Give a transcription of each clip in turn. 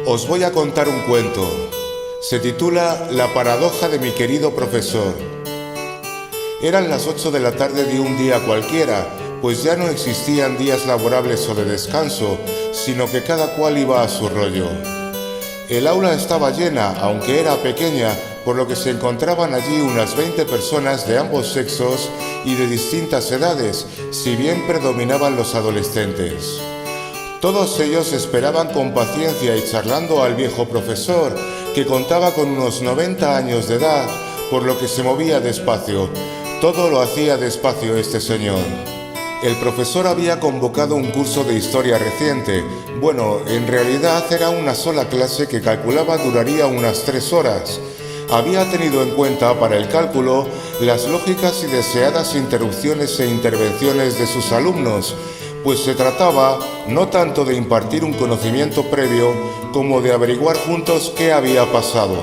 Os voy a contar un cuento. Se titula La paradoja de mi querido profesor. Eran las 8 de la tarde de un día cualquiera, pues ya no existían días laborables o de descanso, sino que cada cual iba a su rollo. El aula estaba llena, aunque era pequeña, por lo que se encontraban allí unas 20 personas de ambos sexos y de distintas edades, si bien predominaban los adolescentes. Todos ellos esperaban con paciencia y charlando al viejo profesor, que contaba con unos 90 años de edad, por lo que se movía despacio. Todo lo hacía despacio este señor. El profesor había convocado un curso de historia reciente. Bueno, en realidad era una sola clase que calculaba duraría unas 3 horas. Había tenido en cuenta para el cálculo las lógicas y deseadas interrupciones e intervenciones de sus alumnos, pues se trataba no tanto de impartir un conocimiento previo como de averiguar juntos qué había pasado.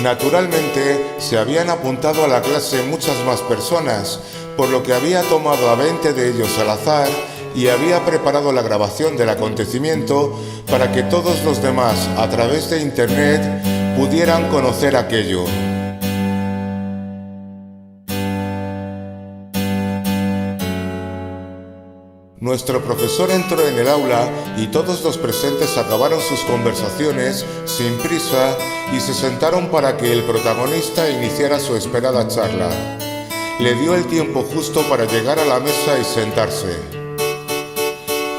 Naturalmente, se habían apuntado a la clase muchas más personas, por lo que había tomado a 20 de ellos al azar y había preparado la grabación del acontecimiento para que todos los demás, a través de internet, pudieran conocer aquello. Nuestro profesor entró en el aula y todos los presentes acabaron sus conversaciones sin prisa y se sentaron para que el protagonista iniciara su esperada charla. Le dio el tiempo justo para llegar a la mesa y sentarse.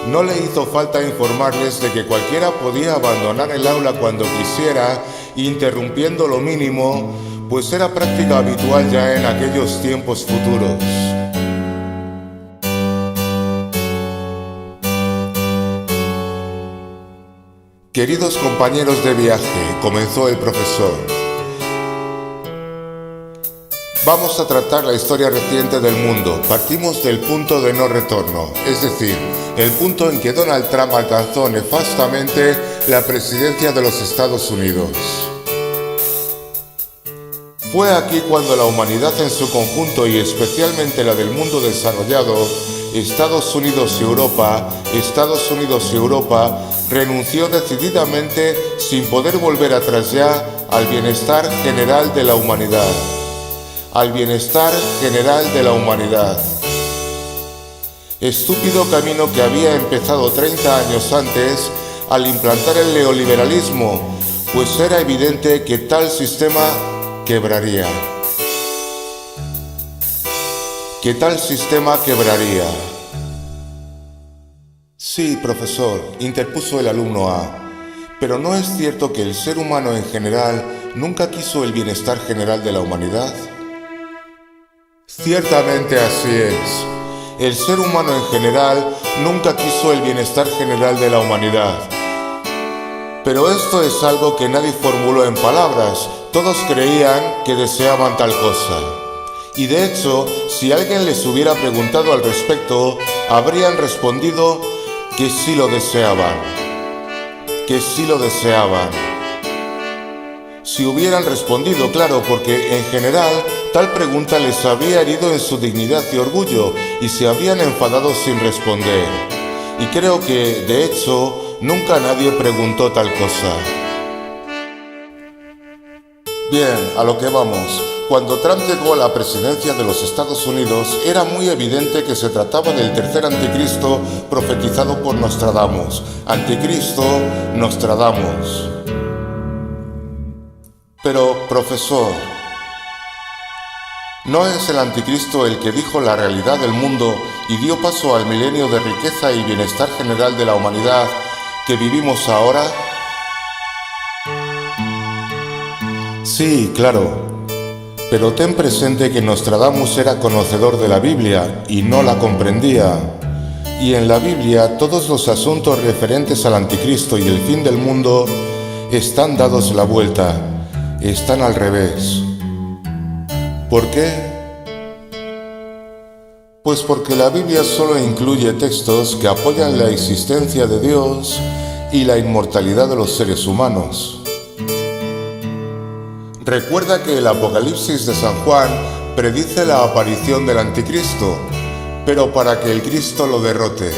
No le hizo falta informarles de que cualquiera podía abandonar el aula cuando quisiera, interrumpiendo lo mínimo, pues era práctica habitual ya en aquellos tiempos futuros. Queridos compañeros de viaje, comenzó el profesor. Vamos a tratar la historia reciente del mundo. Partimos del punto de no retorno, es decir, el punto en que Donald Trump alcanzó nefastamente la presidencia de los Estados Unidos. Fue aquí cuando la humanidad en su conjunto y especialmente la del mundo desarrollado, Estados Unidos y Europa, renunció decididamente, sin poder volver atrás ya, al bienestar general de la humanidad. Al bienestar general de la humanidad. Estúpido camino que había empezado 30 años antes al implantar el neoliberalismo, pues era evidente que tal sistema quebraría. Que tal sistema quebraría. Sí, profesor, interpuso el alumno A, pero ¿no es cierto que el ser humano en general nunca quiso el bienestar general de la humanidad? Ciertamente así es. El ser humano en general nunca quiso el bienestar general de la humanidad. Pero esto es algo que nadie formuló en palabras. Todos creían que deseaban tal cosa. Y de hecho, si alguien les hubiera preguntado al respecto, habrían respondido que sí lo deseaban. Que sí lo deseaban. Si hubieran respondido, claro, porque en general tal pregunta les habría herido en su dignidad y orgullo y se habrían enfadado sin responder. Y creo que, de hecho, nunca nadie preguntó tal cosa. Bien, a lo que vamos. Cuando Trump llegó a la presidencia de los Estados Unidos, era muy evidente que se trataba del tercer anticristo profetizado por Nostradamus. Anticristo, Nostradamus. Pero, profesor, ¿no es el anticristo el que dijo la realidad del mundo y dio paso al milenio de riqueza y bienestar general de la humanidad que vivimos ahora? Sí, claro. Pero ten presente que Nostradamus era conocedor de la Biblia y no la comprendía. Y en la Biblia todos los asuntos referentes al anticristo y el fin del mundo están dados la vuelta, están al revés. ¿Por qué? Pues porque la Biblia solo incluye textos que apoyan la existencia de Dios y la inmortalidad de los seres humanos. Recuerda que el Apocalipsis de San Juan predice la aparición del anticristo, pero para que el Cristo lo derrote.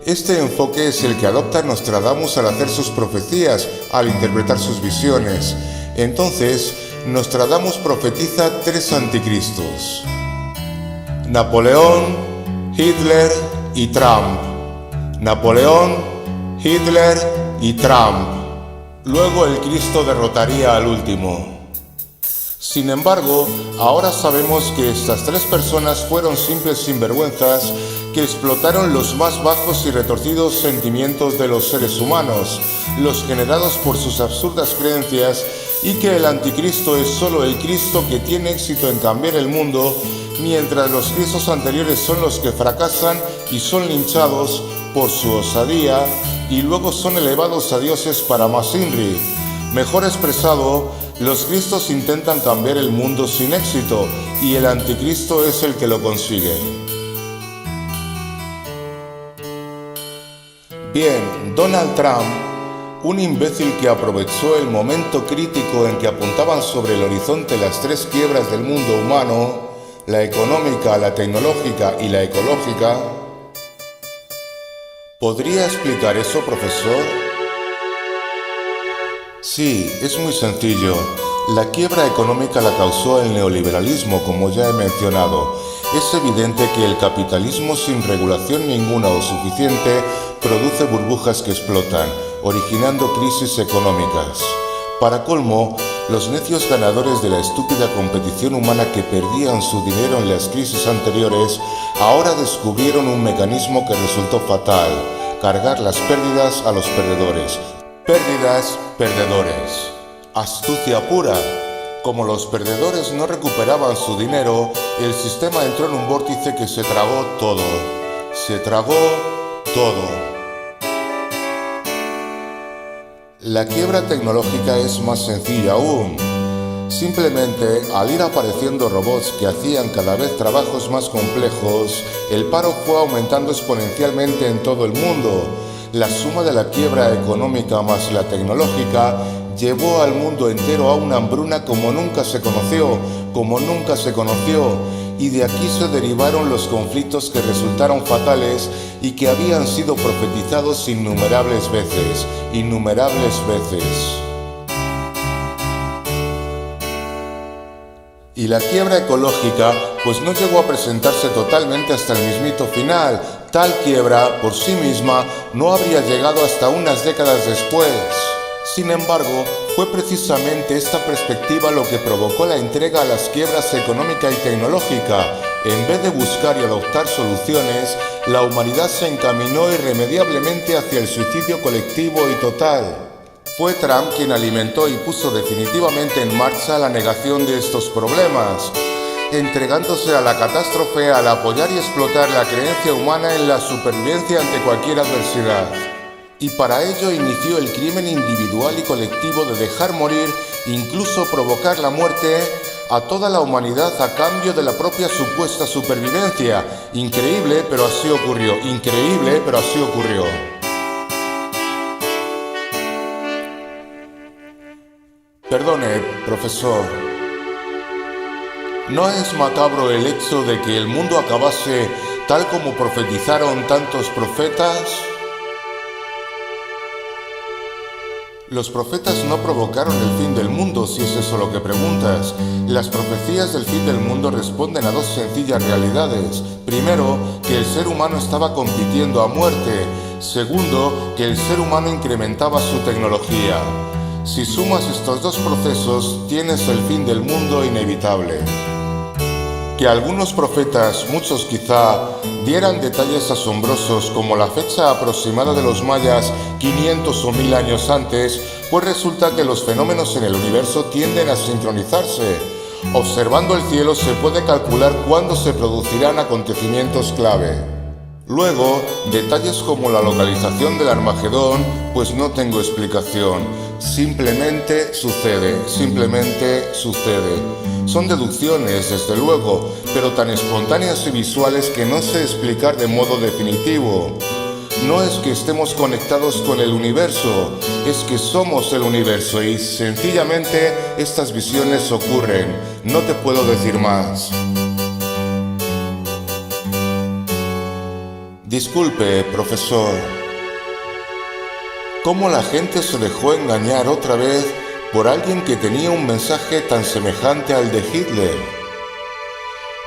Este enfoque es el que adopta Nostradamus al hacer sus profecías, al interpretar sus visiones. Entonces, Nostradamus profetiza 3 anticristos: Napoleón, Hitler y Trump. Napoleón, Hitler y Trump. Luego el Cristo derrotaría al último. Sin embargo, ahora sabemos que estas 3 personas fueron simples sinvergüenzas que explotaron los más bajos y retorcidos sentimientos de los seres humanos, los generados por sus absurdas creencias, y que el anticristo es solo el Cristo que tiene éxito en cambiar el mundo, mientras los cristos anteriores son los que fracasan y son linchados por su osadía y luego son elevados a dioses para más INRI. Mejor expresado, los cristos intentan cambiar el mundo sin éxito y el anticristo es el que lo consigue. Bien, Donald Trump, un imbécil que aprovechó el momento crítico en que apuntaban sobre el horizonte las 3 quiebras del mundo humano, la económica, la tecnológica y la ecológica. ¿Podría explicar eso, profesor? Sí, es muy sencillo. La quiebra económica la causó el neoliberalismo, como ya he mencionado. Es evidente que el capitalismo sin regulación ninguna o suficiente produce burbujas que explotan, originando crisis económicas. Para colmo, los necios ganadores de la estúpida competición humana que perdían su dinero en las crisis anteriores, ahora descubrieron un mecanismo que resultó fatal: cargar las pérdidas a los perdedores. Pérdidas, perdedores. Astucia pura. Como los perdedores no recuperaban su dinero, el sistema entró en un vórtice que se tragó todo. Se tragó todo. La quiebra tecnológica es más sencilla aún. Simplemente, al ir apareciendo robots que hacían cada vez trabajos más complejos, el paro fue aumentando exponencialmente en todo el mundo. La suma de la quiebra económica más la tecnológica llevó al mundo entero a una hambruna como nunca se conoció, y de aquí se derivaron los conflictos que resultaron fatales y que habían sido profetizados innumerables veces. Y la quiebra ecológica pues no llegó a presentarse totalmente hasta el mismito final. Tal quiebra por sí misma no habría llegado hasta unas décadas después. Sin embargo, fue precisamente esta perspectiva lo que provocó la entrega a las quiebras económica y tecnológica. En vez de buscar y adoptar soluciones, la humanidad se encaminó irremediablemente hacia el suicidio colectivo y total. Fue Trump quien alimentó y puso definitivamente en marcha la negación de estos problemas, entregándose a la catástrofe al apoyar y explotar la creencia humana en la supervivencia ante cualquier adversidad. Y para ello inició el crimen individual y colectivo de dejar morir, incluso provocar la muerte, a toda la humanidad a cambio de la propia supuesta supervivencia. Increíble, pero así ocurrió. Perdone, profesor. ¿No es macabro el hecho de que el mundo acabase tal como profetizaron tantos profetas? Los profetas no provocaron el fin del mundo, si es eso lo que preguntas. Las profecías del fin del mundo responden a 2 sencillas realidades. Primero, que el ser humano estaba compitiendo a muerte. Segundo, que el ser humano incrementaba su tecnología. Si sumas estos 2 procesos, tienes el fin del mundo inevitable. Que algunos profetas, muchos quizá, dieran detalles asombrosos como la fecha aproximada de los mayas 500 o 1000 años antes, pues resulta que los fenómenos en el universo tienden a sincronizarse. Observando el cielo se puede calcular cuándo se producirán acontecimientos clave. Luego, detalles como la localización del Armagedón, pues no tengo explicación. Simplemente sucede. Son deducciones, desde luego, pero tan espontáneas y visuales que no sé explicar de modo definitivo. No es que estemos conectados con el universo, es que somos el universo y sencillamente estas visiones ocurren. No te puedo decir más. Disculpe, profesor. ¿Cómo la gente se dejó engañar otra vez por alguien que tenía un mensaje tan semejante al de Hitler?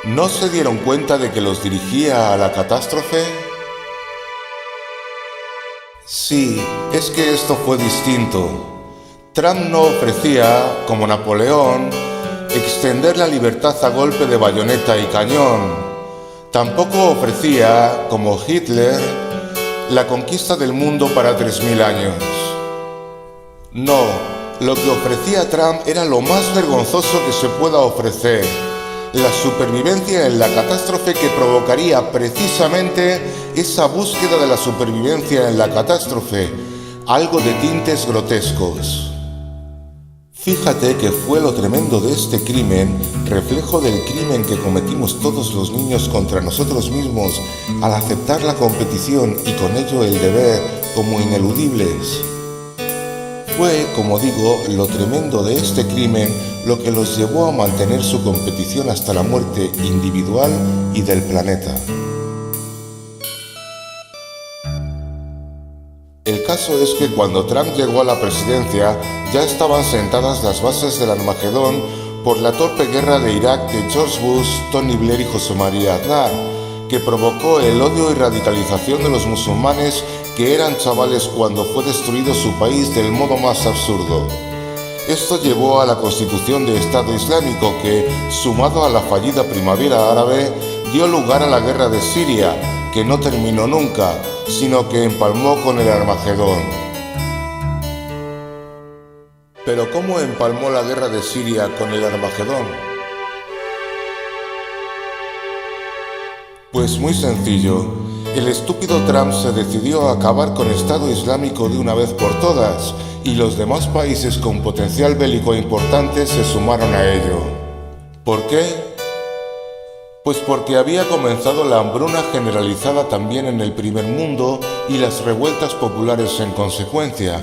¿No se dieron cuenta de que los dirigía a la catástrofe? Sí, es que esto fue distinto. Trump no ofrecía, como Napoleón, extender la libertad a golpe de bayoneta y cañón. Tampoco ofrecía, como Hitler, la conquista del mundo para 3000 años. No, lo que ofrecía Trump era lo más vergonzoso que se pueda ofrecer: la supervivencia en la catástrofe que provocaría precisamente esa búsqueda de la supervivencia en la catástrofe, algo de tintes grotescos. Fíjate que fue lo tremendo de este crimen, reflejo del crimen que cometimos todos los niños contra nosotros mismos al aceptar la competición y con ello el deber como ineludibles. Fue, como digo, lo tremendo de este crimen lo que los llevó a mantener su competición hasta la muerte individual y del planeta. El caso es que cuando Trump llegó a la presidencia ya estaban sentadas las bases del Armagedón por la torpe guerra de Irak de George Bush, Tony Blair y José María Aznar, que provocó el odio y radicalización de los musulmanes que eran chavales cuando fue destruido su país del modo más absurdo. Esto llevó a la constitución de Estado Islámico que, sumado a la fallida primavera árabe, dio lugar a la guerra de Siria, que no terminó nunca, sino que empalmó con el Armagedón. Pero ¿cómo empalmó la guerra de Siria con el Armagedón? Pues muy sencillo. El estúpido Trump se decidió a acabar con Estado Islámico de una vez por todas, y los demás países con potencial bélico importante se sumaron a ello. ¿Por qué? Pues porque había comenzado la hambruna generalizada también en el primer mundo y las revueltas populares en consecuencia.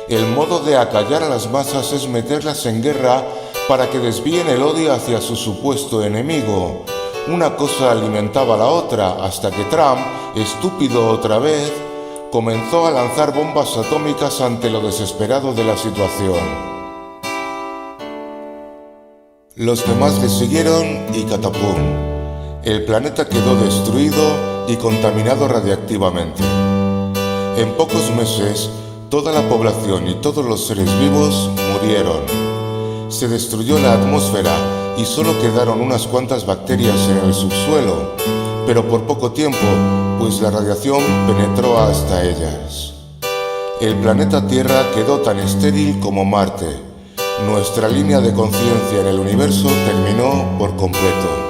El modo de acallar a las masas es meterlas en guerra para que desvíen el odio hacia su supuesto enemigo. Una cosa alimentaba a la otra hasta que Trump, estúpido otra vez, comenzó a lanzar bombas atómicas ante lo desesperado de la situación. Los demás le siguieron y catapum. El planeta quedó destruido y contaminado radiactivamente. En pocos meses, toda la población y todos los seres vivos murieron. Se destruyó la atmósfera y solo quedaron unas cuantas bacterias en el subsuelo, pero por poco tiempo, pues la radiación penetró hasta ellas. El planeta Tierra quedó tan estéril como Marte. Nuestra línea de conciencia en el universo terminó por completo.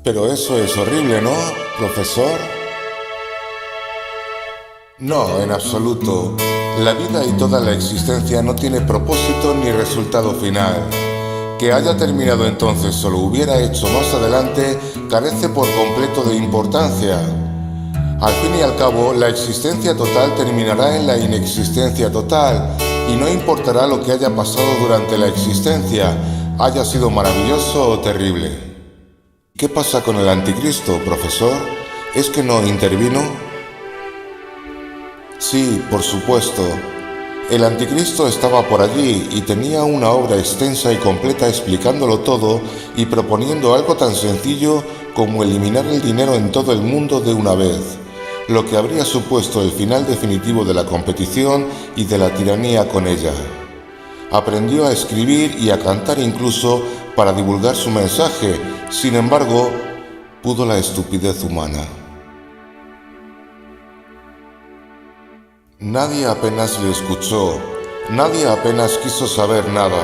Pero eso es horrible, ¿no, profesor? No, en absoluto. La vida y toda la existencia no tiene propósito ni resultado final. Que haya terminado entonces o lo hubiera hecho más adelante carece por completo de importancia. Al fin y al cabo, la existencia total terminará en la inexistencia total y no importará lo que haya pasado durante la existencia, haya sido maravilloso o terrible. ¿Qué pasa con el anticristo, profesor? ¿Es que no intervino? Sí, por supuesto. El anticristo estaba por allí y tenía una obra extensa y completa explicándolo todo y proponiendo algo tan sencillo como eliminar el dinero en todo el mundo de una vez, lo que habría supuesto el final definitivo de la competición y de la tiranía con ella. Aprendió a escribir y a cantar incluso para divulgar su mensaje. Sin embargo, pudo la estupidez humana. Nadie apenas le escuchó, nadie apenas quiso saber nada,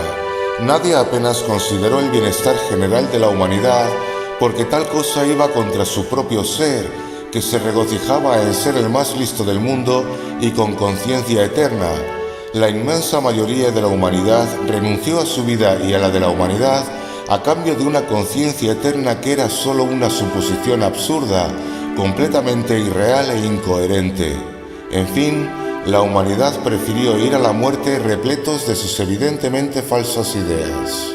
nadie apenas consideró el bienestar general de la humanidad, porque tal cosa iba contra su propio ser, que se regocijaba en ser el más listo del mundo y con conciencia eterna. La inmensa mayoría de la humanidad renunció a su vida y a la de la humanidad a cambio de una conciencia eterna que era solo una suposición absurda, completamente irreal e incoherente. En fin, la humanidad prefirió ir a la muerte repletos de sus evidentemente falsas ideas.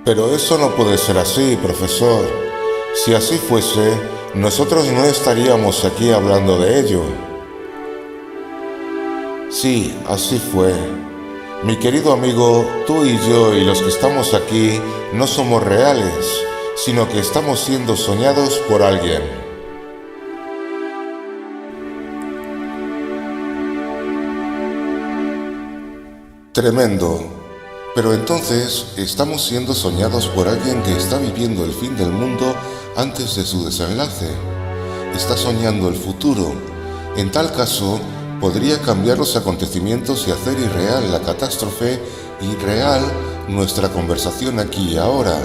Pero eso no puede ser así, profesor. Si así fuese, nosotros no estaríamos aquí hablando de ello. Sí, así fue. Mi querido amigo, tú y yo y los que estamos aquí no somos reales, sino que estamos siendo soñados por alguien. Tremendo. Pero entonces estamos siendo soñados por alguien que está viviendo el fin del mundo antes de su desenlace. Está soñando el futuro. En tal caso, podría cambiar los acontecimientos y hacer irreal la catástrofe y real nuestra conversación aquí y ahora.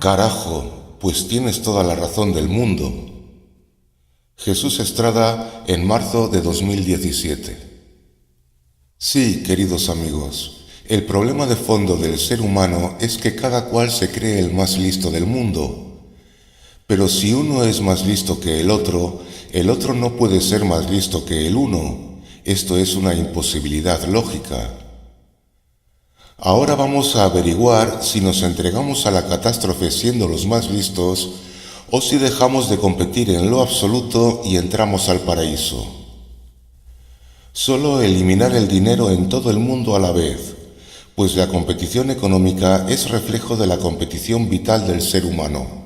Carajo, pues tienes toda la razón del mundo. Jesús Estrada, en marzo de 2017. Sí, queridos amigos, el problema de fondo del ser humano es que cada cual se cree el más listo del mundo. Pero si uno es más listo que el otro no puede ser más listo que el uno. Esto es una imposibilidad lógica. Ahora vamos a averiguar si nos entregamos a la catástrofe siendo los más listos o si dejamos de competir en lo absoluto y entramos al paraíso. Solo eliminar el dinero en todo el mundo a la vez, pues la competición económica es reflejo de la competición vital del ser humano.